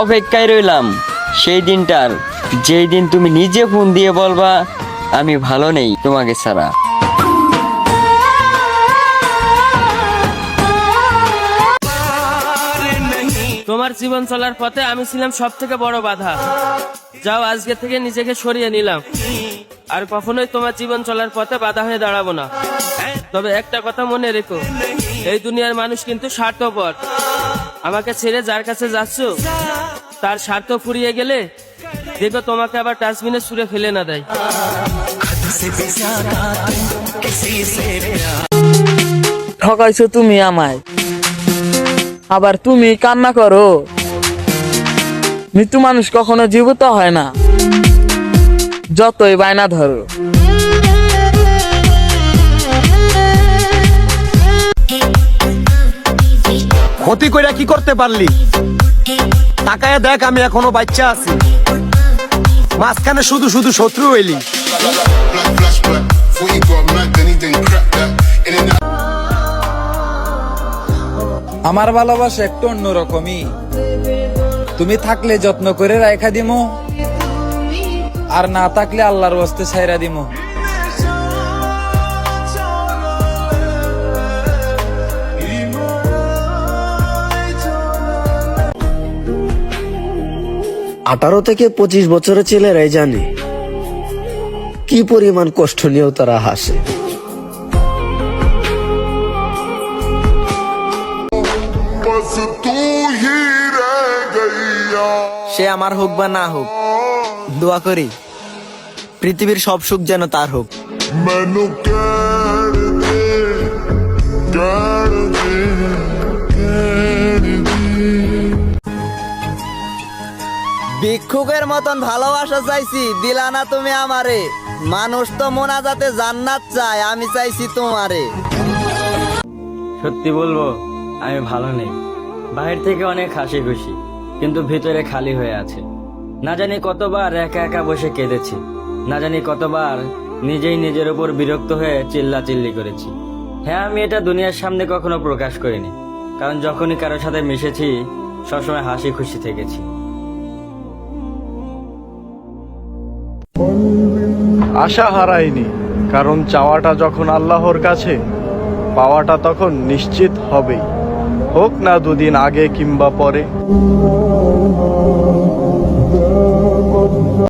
অপেক্ষায় রইলাম সেই দিনটার, যেই দিন তুমি নিজে ফোন দিয়ে বলবা আমি ভালো নেই তোমাকে ছাড়া। তোমার জীবন চলার পথে আমি ছিলাম সব থেকে বড় বাধা। যাও, আজকে থেকে নিজেকে সরিয়ে নিলাম, আর কখনোই তোমার জীবন চলার পথে বাধা হয়ে দাঁড়াবো না। তবে একটা কথা মনে রেখো, এই দুনিয়ার মানুষ কিন্তু স্বার্থপর। আমাকে ছেড়ে যার কাছে যাচ্ছ তার স্বার্থ ফুরিয়ে গেলে দেখো তোমাকে আবার ডাস্টবিনে ছুঁড়ে ফেলে না দেয়। ঠকাইছো তুমি আমায়, আবার তুমি কান্না করো। মৃত্যু মানুষ কখনো জীবিত হয় না, যতই বায়না ধরো। ক্ষতি কইরা কি করতে পারলি? তাকায় দেখ, আমি এখনো বাচ্চা আছি, মাঝখানে শুধু শুধু শত্রু হইলি। আমার ভালোবাসা একটু অন্যরকমই। তুমি থাকলে যত্ন করে রাখা দিমু, আর না থাকলে আল্লাহর ওয়াস্তে ছাইরা দিমু। আঠারো থেকে 25 বছরের ছেলেরাই জানে কি পরিমাণ কষ্ট নিয়েও তারা হাসে। সে আমার হোক বা না হোক, দোয়া করি পৃথিবীর সব সুখ যেন তার হোক। ভিক্ষুকের মতন ভালোবাসা চাইছি, দিলা না তুমি আমারে। মানুষ তো মোনাজাতে জান্নাত চায়, আমি চাইছি তোমারে। সত্যি বলবো, আমি ভালো নেই। বাহির থেকে অনেক হাসি খুশি, কিন্তু ভিতরে খালি হয়ে আছে। না জানি কতবার একা একা বসে কেঁদেছি, না জানি কতবার নিজেই নিজের উপর বিরক্ত হয়ে চিল্লাচিল্লি করেছি। হ্যাঁ, আমি এটা দুনিয়ার সামনে কখনো প্রকাশ করিনি, কারণ যখনই কারোর সাথে মিশেছি সবসময় হাসি খুশি থেকেছি। আশা হারাইনি, কারণ চাওয়াটা যখন আল্লাহর কাছে, পাওয়াটা তখন নিশ্চিত হবেই, হোক না দুদিন আগে কিংবা পরে।